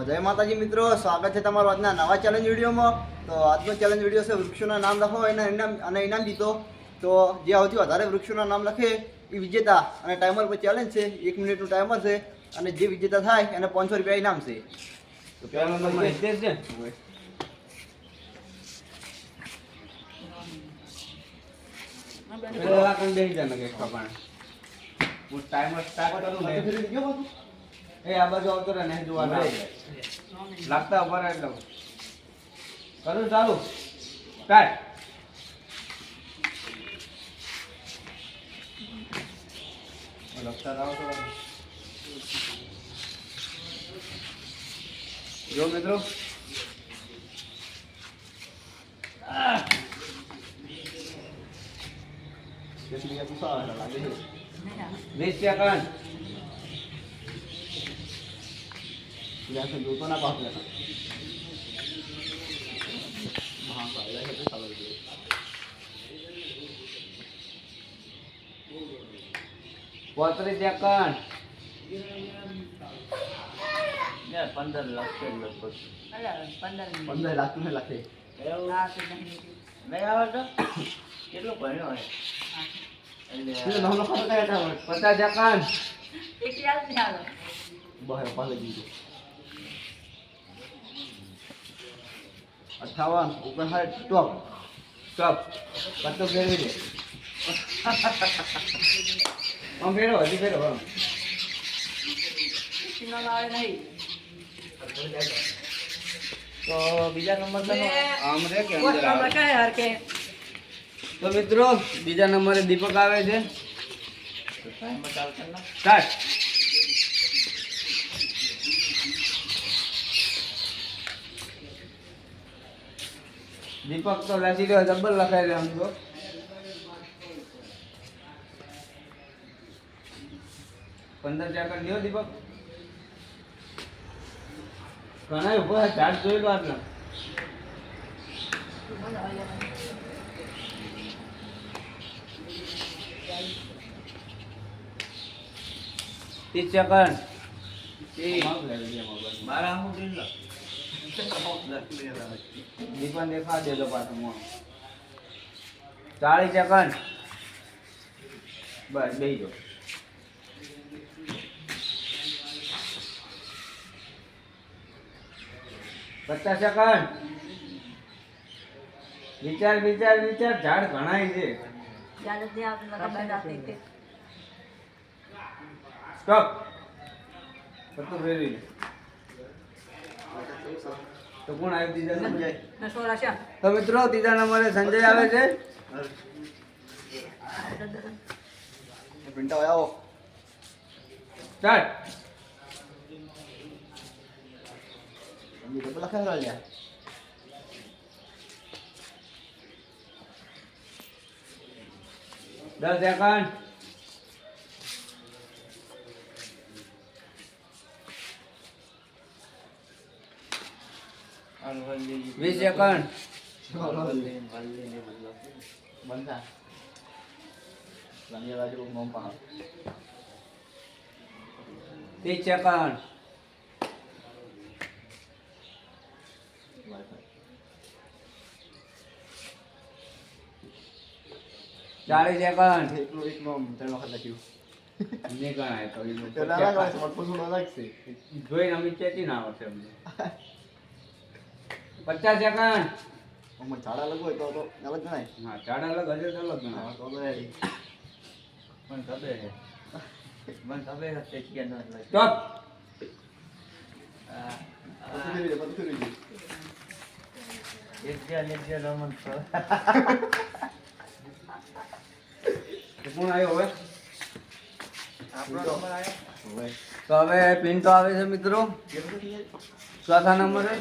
જય માતાજી મિત્રો, સ્વાગત છે તમારું આજના નવા ચેલેન્જ વિડીયોમાં. તો આજનો ચેલેન્જ વિડીયો છે વૃક્ષોના નામ લખો એના ઇનામ અને ઇનામ જીતો. તો જે સૌથી વધારે વૃક્ષોના નામ લખે એ વિજેતા. અને ટાઈમર પર ચેલેન્જ છે, 1 મિનિટનું ટાઈમર છે અને જે વિજેતા થાય એને 500 રૂપિયા ઇનામ છે. તો પહેલો નંબર હિતેશ છે. પેલા કણ બેહી જા નકે ખબર હું ટાઈમર સ્ટાર્ટ કરું ને એ આ બાજુ આવતો રહે ને જોવાના લાગતા ઉપર એટલે કરું ચાલુ સ્ટાર્ટ લખતા રહો તો જો મિત્રો 20 સેકન્ડ. જોતો ના પાસ લેતા. હા સાહેબ એટલે ચાલો જોઈએ. 35 સેકન્ડ. 15 લાખ છે લગભગ. 15 લાખ ને લખે. નહીં આવે તો કેટલું ભણ્યો હોય એટલે નામ લખો તો કયા ટાઈમ 50 સેકન્ડ. બહાર પાલે દીધો. 58 59 સ્ટોપ. સ્ટોપ પત્તો ફેરવી દે આમ ફેરવો હજી ફેરવો તો બીજા નંબર પર આમ રે કે અંદર આવે તો મિત્રો બીજા નંબરે દીપક આવે છે ટાઈમર ચાલુ કર ના સ્ટાર્ટ દીપક તો લખી રહ્યો ડબલ લખાઈ રહ્યો આમ તો પંદર સેકન્ડ લ્યો દીપક ઘણા ઉભા ચાર્જ જોઈ લો આજનો 30 સેકન્ડ મારા હું દિલ દીપક દેખા દેલો પાછો મોં 40 સેકન્ડ બસ બેહી જાઓ પચાસ સેકન્ડ વિચાર વિચાર વિચાર ઝાડ ઘણાય છે સ્ટોપ પત્તું ફેરવી લે તો કોણ આવ્યું ત્રીજા નંબરે તો મિત્રો ત્રીજા નંબરે સંજય આવે છે પ્રિન્ટ આવો. સ્ટાર્ટ ડબલ લખે રહ્યા. દસ સેકન્ડ વીસ સેકન્ડ બનતા રંગે બાજુ મોમ પા 30 સેકન્ડ ચાલીસ સેકન્ડ એકનું 3 વખત લખ્યું. નહીં ગણાય તો તો ના લાગે સ્માર્ટફોન નો લાગશે. જોઈને અમે ચેતી ના આવશે અમને 50 સેકન્ડ અમર ઝાડા લગો હોય તો અલગ ગણાય. હા ચાર અલગ હશે તો અલગ ગણાય હા તો રેડી. પણ ખબર હે મને ખબર હશે કે ન લાગે સ્ટોપ બધું ફેરવી દે. એક જે રમણ કર તો કોણ આવ્યો હવે આપણો નંબર આવ્યો હવે તો હવે પિન્ટો આવે છે મિત્રો ચોથા નંબરે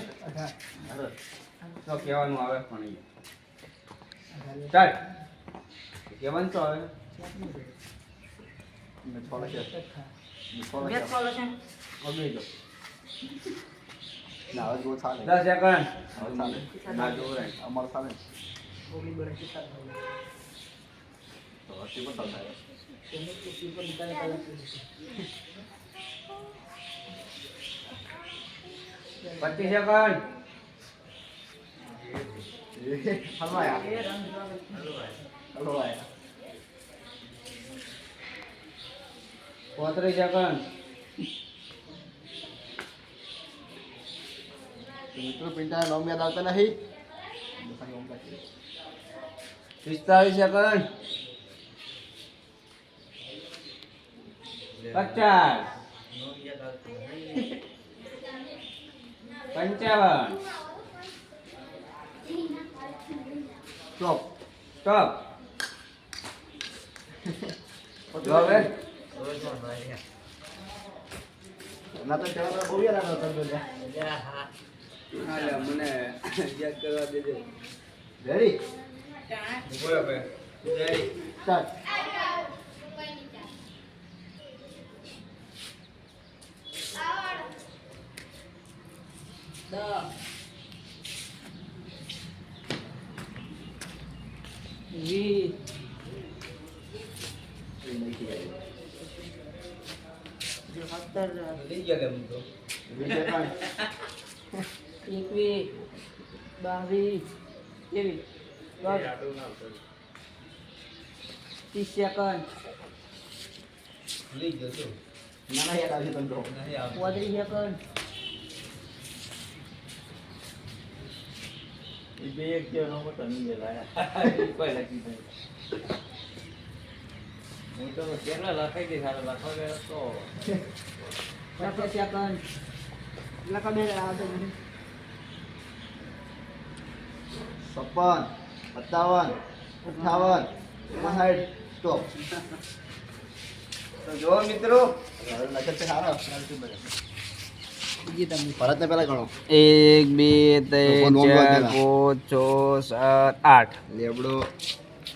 તો કહેવાનું આવે પણ સ્ટાર્ટ કહેવાનું તો આવે મેં થોડા કે અગી જો ના હવે ગો ચાલે. 10 સેકન્ડ હવે ચાલે. ના જોરાય અમાર ચાલે. તો હસી પણ ચાલતા. 25 સેકન્ડ. હલવાયા હલવાયા 35 સેકન્ડ. મિત્રો પિંટા નામ યાદ આવતા નહીં 45 સેકન્ડ. 50 55 stop stop. જો હવે ના તો ચલા બહુ યાદ આવતા હાલે મને યાદ કરવા દેજો. રેડી બોલો ભાઈ. સ્ટાર્ટ લઈ ગયા કેમ તો 20 સેકન્ડ 21 22 23 30 સેકન્ડ લઈ ગયો તો ના ના યાદ આવશે તમને 35 સેકન્ડ બે એક જે નો મોટો નીચે લાયા કોઈ લખી નહીં હું તો કેટલા લખાઈ દે સારા લખવા ગયો તો 30 સેકન્ડ લખા બે આવતો 56 57 58 59 સ્ટોપ તો જો મિત્રો નજર છે સારો બીજી તમે ભરતને પહેલા ગણો 1 2 3 4 5 6 7 8 લેબડો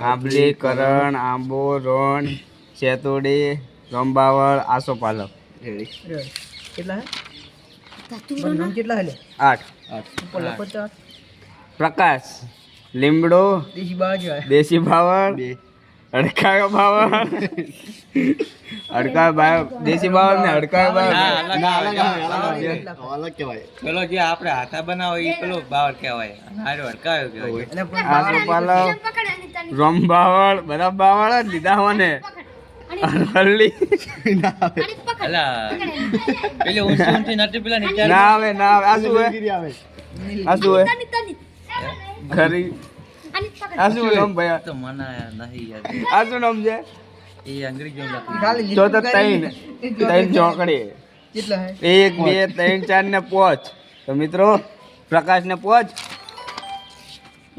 આંબલી કરણ આંબો રણ સેતુડી રંબાવળ આસોપાલવ રેડી કેટલા હે નામ કેટલા હે 8 ઉપર લખો તો પ્રકાશ લીમડો દેશી બાજુ દેશી બાવળ 2 અડકાયો બાવળ અડકાયો બાવળ દેશી બાવળ ને અડકાયો બાવળ અલગ કહેવાય પેલો જે આપણે હાથા બનાવો એ પેલો બાવળ કહેવાય હારો હડકાયો કહેવાય અને પણ આસોપાલવ રંબાવળ બધા બાવળ જ લીધા હોને હલ્લી અલા પેલે ઊંચી ઊંચી નથી પેલા નીચે ના આવે ના આવે આ શું હે આવે આ શું હે ઘરી આ શું નામ ભાઈ તો મને નહીં યાદ આ શું નામ છે એ અંગ્રેજી લખી ખાલી જો તો ત્રણ ચોકડી કેટલા હે 1 2 3 4 ને 5 તો મિત્રો પ્રકાશ ને 5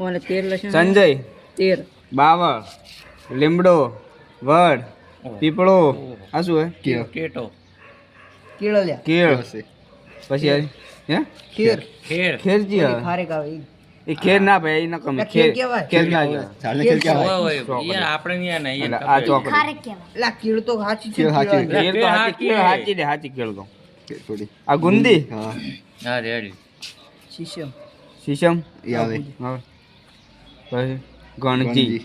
ઓને 13 લખો સંજય 13 બાવળ લીમડો વડ પીપળો આ શું હે કેટો કેળો લ્યા કેળ પછી હે ખેર ખેડ ખેરજી ઓલી ખારેક આવે ઈ. એ ખેર ના ભાઈ એ ન કમે આ ખેર કહેવાય. ખેર ના કહેવાય. ચાલને ખેલ કહેવાય ઓય ઓય યાર આપણે ન્યા નહીં એટલે આ ચોકડી એલા કેળ તો સાચી છે કેળ સાચી. કેળાની. ખેર તો હાચી ખેર હાચી દે હાચી ખેર તો આ ગુંદી હા હા રેડી શીશમ શીશમ એ આવે હવે પછી ગણજી ગણજી.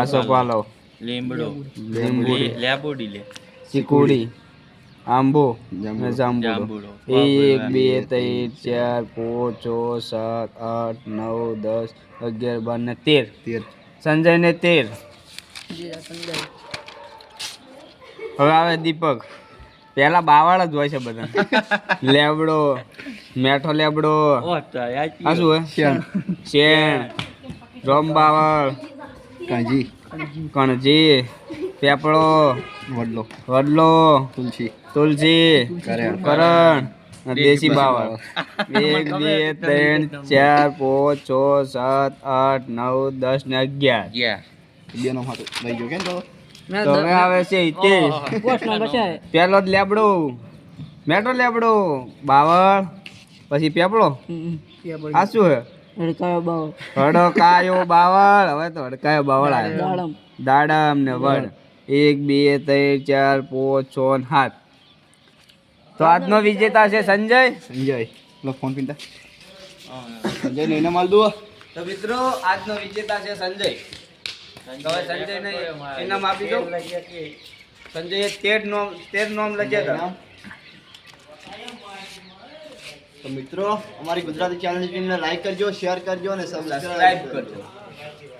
આસોપાલવ લીમડો લીંબુડી લેબોડી લે ચીકુડી આંબો જાંબુ. ને જાંબુડો જાંબુડો. 1 2 3 4 5 6 7 8 9 10 11 12 ને 13 13 સંજય ને 13 જે સંજય હવે આવે દીપક પેલા બાવાળ જ હોય છે બધા લેબડો મેઠો લેબડો ઓ તો યાદ આ શું હે શ્યામ શેણ રોમબાવળ કાંજી કણજી પેપળો વડલો વડલો તુલસી તુલસી કરણ. કરણ અને દેશી બાવળ 1 2 3 4 5 6 7 8 9 10 ને 11 ગયા બે નો હાથ લઈ ગયો કેમ તો તો હવે આવે છે 23 પોસ્ટ નંબર છે પેલો જ લેબડો મેટો લેબડો બાવળ પછી પેપળો આ શું હે હડકાયો બાવ હડકાયો બાવળ હવે તો હડકાયો બાવળ આવે દાડમ દાડમ ને વડ 1 2 3 4 5 6 ને 7 તો આજનો વિજેતા છે સંજય સંજય લો ફોન પિંટા સંજય ને એને માલ દો તો મિત્રો આજનો વિજેતા છે સંજય તો હવે સંજયને ઇનામ આપી દો સંજયે 13 નોમ લખ્યા હતા તો તો મિત્રો અમારી ગુજરાતી ચેનલની ટીમને લાઈક કરજો, શેર કરજો અને સબસ્ક્રાઇબ સબસ્ક્રાઇબ કરજો. કરજો.